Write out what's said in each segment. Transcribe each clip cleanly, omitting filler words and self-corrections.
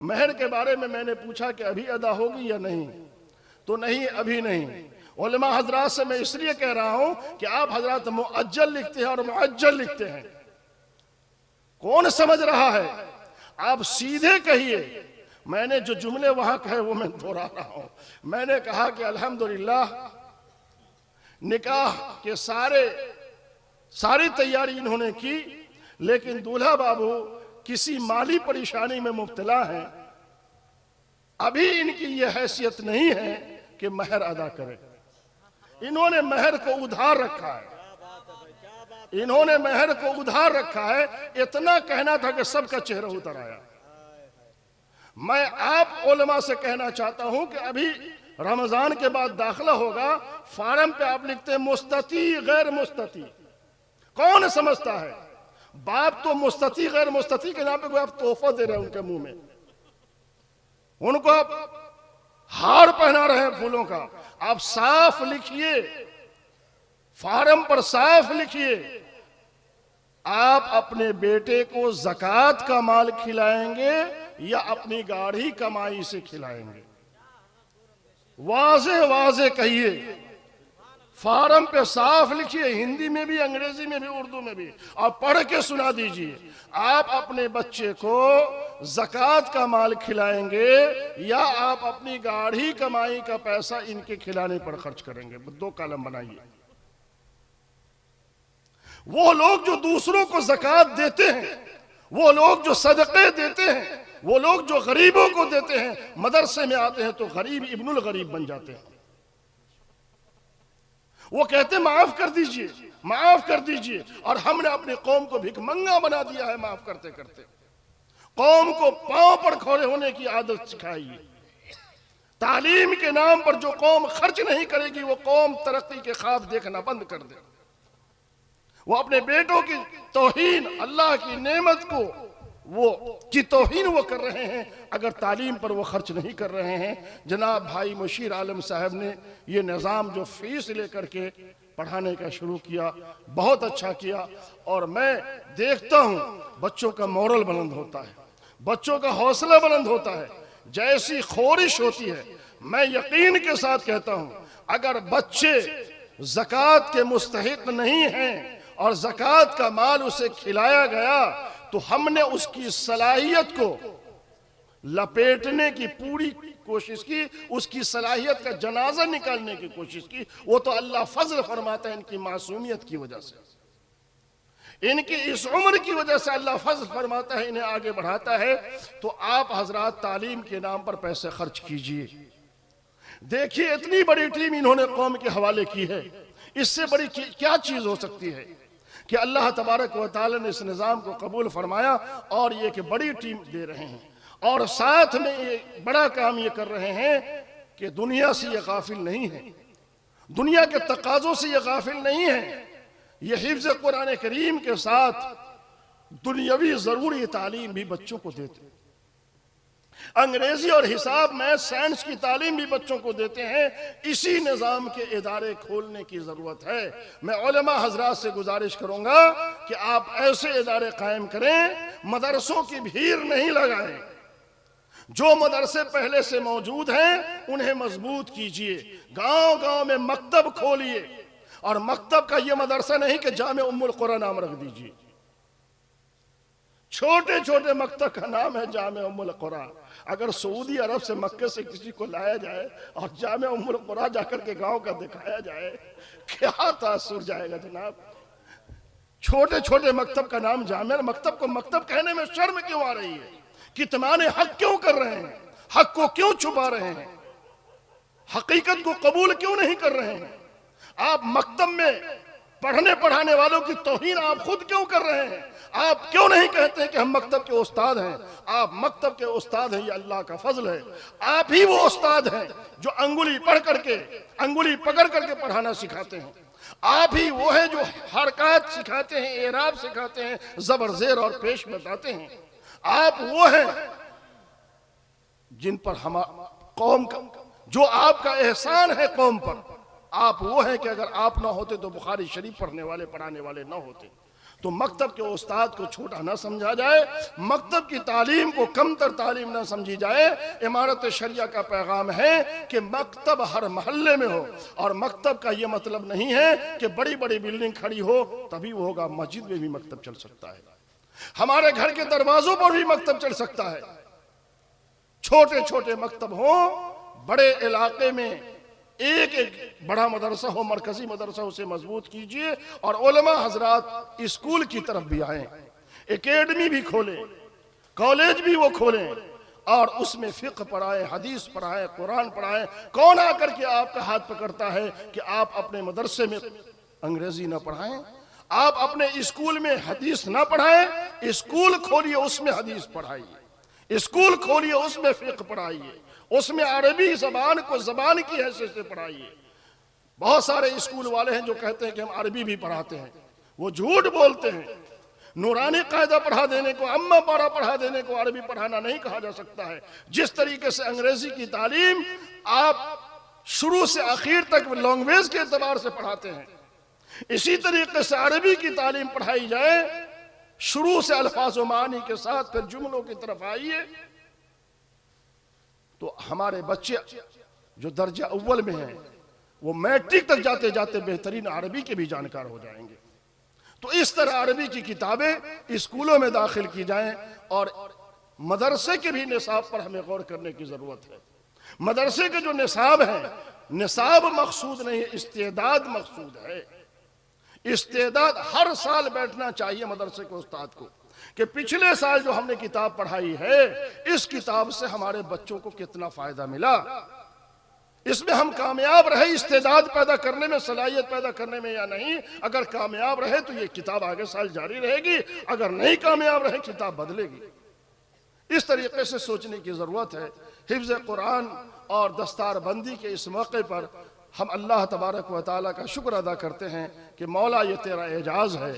महर के बारे में मैंने पूछा कि अभी अदा होगी या नहीं, तो नहीं अभी नहीं। उलमा हजरात से मैं इसलिए कह रहा हूं कि आप हजरात मुअज्जल लिखते हैं और मुअज्जल लिखते हैं, कौन समझ रहा है? आप सीधे कहिए। मैंने जो जुमले वहां कहे वो मैं दोहरा रहा हूं। मैंने कहा कि अल्हम्दुलिल्लाह निकाह के सारी तैयारी इन्होंने की, लेकिन दूल्हा बाबू किसी माली परेशानी में मुब्तला हैं। अभी इनकी यह हैसियत नहीं है कि महर अदा करें। इन्होंने महर को उधार रखा है, इन्होंने महर को उधार रखा है। इतना कहना था कि सबका चेहरा उतर आया। मैं आप उलमा से कहना चाहता हूं कि अभी रमजान के बाद दाखिला होगा, फार्म पे आप लिखते हैं मुस्तती गैर मुस्तती। कौन समझता है? बाप तो मुस्तती गैर मुस्तती के नाम पे कोई आप तोहफा दे रहे हैं उनके मुंह में, उनको आप हार पहना रहे हैं फूलों का। आप साफ लिखिए, फार्म पर साफ लिखिए, आप अपने बेटे को ज़कात का माल खिलाएंगे या अपनी गाढ़ी कमाई से खिलाएंगे? वाज़े वाज़े कहिए, फार्म पे साफ लिखिए, हिंदी में भी, अंग्रेजी में भी, उर्दू में भी, और पढ़ के सुना दीजिए। आप अपने बच्चे को ज़कात का माल खिलाएंगे या आप अपनी गाढ़ी कमाई का पैसा इनके खिलाने पर खर्च करेंगे? 2 कॉलम बनाइए। वो लोग जो दूसरों को ज़कात देते हैं, वो लोग जो सदक़े देते हैं, वो लोग जो गरीबों को देते हैं, मदरसे में आते हैं तो गरीब इब्नुल गरीब बन जाते हैं। वो कहते माफ कर दीजिए, माफ कर दीजिए, और हमने अपनी कौम को भिखमंगा बना दिया है। माफ करते करते कौम को पांव पर खड़े होने की आदत सिखाइए। तालीम के नाम पर जो कौम खर्च नहीं करेगी, वो कौम तरक्की के ख्वाब देखना बंद कर दे। वो अपने बेटों की तौहीन, अल्लाह की नेमत को की तौहीन वो कर रहे हैं अगर तालीम पर वो खर्च नहीं कर रहे हैं। जनाब भाई मुशीर आलम साहब ने ये निज़ाम जो फीस लेकर के पढ़ाने का शुरू किया, बहुत अच्छा किया। और मैं देखता हूँ बच्चों का मोरल बुलंद होता है, बच्चों का हौसला बुलंद होता है। जैसी ख़ोरिश होती है, मैं यकीन के साथ कहता हूँ, अगर बच्चे ज़कात के मुस्तहिक नहीं हैं और ज़कात का माल उसे खिलाया गया, तो हमने उसकी सलाहियत को लपेटने की पूरी कोशिश की, उसकी सलाहियत का जनाजा निकालने की कोशिश की। वो तो अल्लाह फजल फरमाता है इनकी मासूमियत की वजह से, इनकी इस उम्र की वजह से अल्लाह फजल फरमाता है, इन्हें आगे बढ़ाता है। तो आप हजरात तालीम के नाम पर पैसे खर्च कीजिए। देखिए इतनी बड़ी टीम इन्होंने कौम के हवाले की है, इससे बड़ी क्या चीज हो सकती है कि अल्लाह तबारक व तआला ने इस निज़ाम को कबूल फरमाया और ये कि बड़ी टीम दे रहे हैं। और साथ में ये बड़ा काम ये कर रहे हैं कि दुनिया से ये गाफिल नहीं है, दुनिया के तकाज़ों से ये गाफिल नहीं है। ये हिफ्ज़ कुरान करीम के साथ दुनियावी ज़रूरी तालीम भी बच्चों को देते हैं। अंग्रेजी और हिसाब में साइंस की तालीम भी बच्चों को देते हैं। इसी निज़ाम के इदारे खोलने की ज़रूरत है। मैं उलमा हजरात से गुजारिश करूंगा कि आप ऐसे इदारे कायम करें, मदरसों की भीड़ नहीं लगाएं। जो मदरसे पहले से मौजूद हैं उन्हें मजबूत कीजिए। गांव गांव में मकतब खोलिए, और मकतब का यह मदरसा नहीं कि जामे उम्मुल कुरा नाम रख दीजिए। छोटे छोटे मकतब का नाम है जामे उम्मुल कुरा। अगर सऊदी अरब से मक्के से किसी को लाया जाए और जामे उम्मुल कुरा जाकर के गांव का दिखाया जाए, क्या तासुर जाएगा जनाब। छोटे छोटे मकतब का नाम जामे, मकतब को मकतब कहने में शर्म क्यों आ रही है? कितमाने हक क्यों कर रहे हैं? हक को क्यों छुपा रहे हैं? हकीकत को कबूल क्यों नहीं कर रहे हैं? आप मकतब में पढ़ने पढ़ाने वालों की तौहीन आप खुद क्यों कर रहे हैं? आप क्यों नहीं कहते कि हम मकतब के उस्ताद हैं? आप मकतब के उस्ताद हैं, ये अल्लाह का फजल है। आप ही वो उस्ताद हैं जो अंगुली पढ़ करके, अंगुली पकड़ करके पढ़ाना सिखाते हैं। आप ही वो हैं जो हरकत सिखाते हैं, एराब सिखाते हैं, जबर जेर और पेश बताते हैं। आप वो हैं जिन पर हम कौम का जो आपका एहसान है कौम पर, आप वो हैं कि अगर आप ना होते तो बुखारी शरीफ पढ़ने वाले पढ़ाने वाले ना होते। तो मकतब के उस्ताद को छोटा ना समझा जाए, मकतब की तालीम को कमतर तालीम ना समझी जाए। इमारत शरिया का पैगाम है कि मकतब हर मोहल्ले में हो, और मकतब का ये मतलब नहीं है कि बड़ी बड़ी बिल्डिंग खड़ी हो तभी वो होगा। मस्जिद में भी मकतब चल सकता है, हमारे घर के दरवाजों पर भी मकतब चल सकता है। छोटे छोटे मकतब हो, बड़े इलाके में एक एक बड़ा मदरसा हो, मरकजी मदरसा, उसे मजबूत कीजिए और उलमा हजरात स्कूल की तरफ भी आए, एकेडमी भी खोलें, कॉलेज भी वो खोलें और उसमें फिक्र पढ़ाएं, हदीस पढ़ाएं, कुरान पढ़ाएं। कौन आकर के आपका हाथ पकड़ता है कि आप अपने मदरसे में अंग्रेजी ना पढ़ाएं, आप अपने स्कूल में हदीस ना पढ़ाएं? स्कूल खोलिए, उसमें हदीस पढ़ाइए, स्कूल खोलिए, उसमें फिक्र पढ़ाइए, उसमें अरबी जबान को जबान की हैसियत से पढ़ाइए। बहुत सारे स्कूल वाले हैं जो कहते हैं कि हम अरबी भी पढ़ाते हैं, वो झूठ बोलते हैं। नूरानी कायदा पढ़ा देने को, अम्मा पारा पढ़ा देने को अरबी पढ़ाना नहीं कहा जा सकता है। जिस तरीके से अंग्रेजी की तालीम आप शुरू से आखिर तक लैंग्वेज के एतबार से पढ़ाते हैं, इसी तरीके से अरबी की तालीम पढ़ाई जाए, शुरू से अल्फाज व मानी के साथ, फिर जुमलों की तरफ आइए, तो हमारे बच्चे जो दर्जा अव्वल में हैं वो मैट्रिक तक जाते जाते बेहतरीन अरबी के भी जानकार हो जाएंगे। तो इस तरह अरबी की किताबें स्कूलों में दाखिल की जाएं और मदरसे के भी निसाब पर हमें गौर करने की जरूरत है। मदरसे के जो निसाब है, निसाब मकसूद नहीं है, इस्तेदाद मकसूद है। इस्तेदाद हर साल बैठना चाहिए मदरसे के उस्ताद को कि पिछले साल जो हमने किताब पढ़ाई है, इस किताब से हमारे बच्चों को कितना फायदा मिला, इसमें हम कामयाब रहे इस्तेदाद पैदा करने में, सलाहियत पैदा करने में या नहीं। अगर कामयाब रहे तो ये किताब आगे साल जारी रहेगी, अगर नहीं कामयाब रहे किताब बदलेगी। इस तरीके से सोचने की जरूरत है। हिफ्ज़ कुरान और दस्तारबंदी के इस मौके पर हम अल्लाह तबारक व तआला का शुक्र अदा करते हैं कि मौला ये तेरा एजाज़ है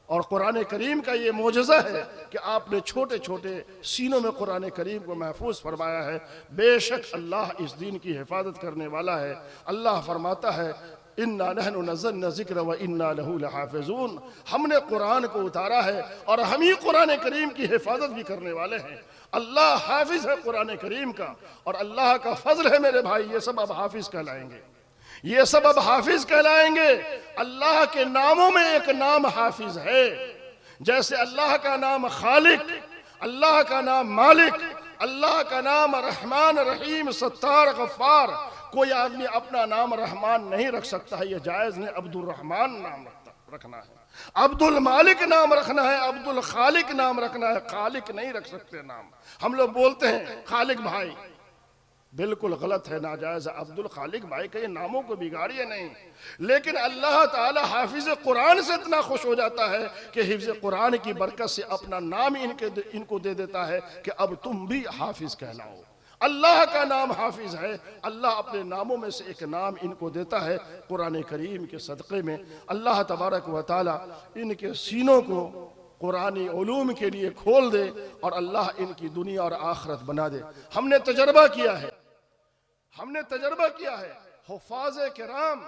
और कुरान करीम का ये मोजज़ा है कि आपने छोटे छोटे सीनों में कुरान करीम को महफूज फरमाया है। बेशक अल्लाह इस दीन की हिफाजत करने वाला है। अल्लाह फरमाता है, इन्ना नहनु नज़्ज़लना ज़िक्र व इन्ना लहू लहाफ़िज़ून, हमने कुरान को उतारा है और हम ही कुरान करीम की हिफाजत भी करने वाले हैं। अल्लाह हाफिज है कुरान करीम का, और अल्लाह का फजल है मेरे भाई, ये सब अब हाफिज कहलाएंगे, ये सब अब हाफिज कहलाएंगे। अल्लाह के नामों में एक नाम हाफिज है। जैसे अल्लाह का नाम खालिक, अल्लाह का नाम मालिक, अल्लाह का नाम रहमान रहीम सत्तार गफ्फार। कोई आदमी अपना नाम रहमान नहीं रख सकता है, यह जायज नहीं। अब्दुल रहमान नाम रखना है, अब्दुल मालिक नाम रखना है, अब्दुल खालिक नाम रखना है, खालिक नहीं रख सकते नाम। हम लोग बोलते हैं खालिक भाई, बिल्कुल गलत है, नाजायज। अब्दुल खालिक भाई के नामों को बिगाड़िए नहीं। लेकिन अल्लाह ताला हाफिज कुरान से इतना खुश हो जाता है कि हिफ्ज़ कुरान की बरकत से अपना नाम इनको दे देता है कि अब तुम भी हाफिज कहलाओ। अल्लाह का नाम हाफिज है, अल्लाह अपने नामों में से एक नाम इनको देता है कुरान करीम के सदक़े में। अल्लाह तबारक व तआला इनके सीनों को कुरानी उलूम के लिए खोल दे और अल्लाह इनकी दुनिया और आखिरत बना दे। हमने तजर्बा किया है, हमने तजर्बा किया है, हुफ़ाज़े किराम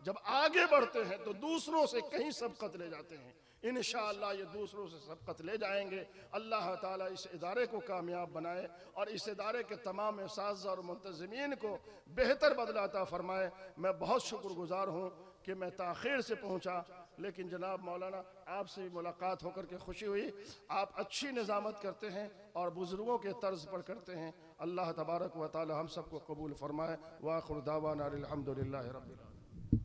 जब आगे बढ़ते हैं तो दूसरों से कहीं सबकत ले जाते हैं। इंशाअल्लाह ये दूसरों से सबकत ले जाएंगे। अल्लाह ताला इस इदारे को कामयाब बनाए और इस इदारे के तमाम असातिज़ा और मुंतज़िमीन को बेहतर बदला अता फरमाए। मैं बहुत शुक्रगुजार हूँ कि मैं ताख़ीर से पहुँचा, लेकिन जनाब मौलाना आपसे मुलाकात होकर के खुशी हुई। आप अच्छी निज़ामत करते हैं और बुज़ुर्गों के तर्ज पर करते हैं। अल्लाह तबारक व तआला हम सबको कबूल फरमाए। व आखिर दावाना अनिल हम्दुलिल्लाहि रब्बिल आलमीन।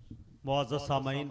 मुअज़्ज़ज़ सामईन।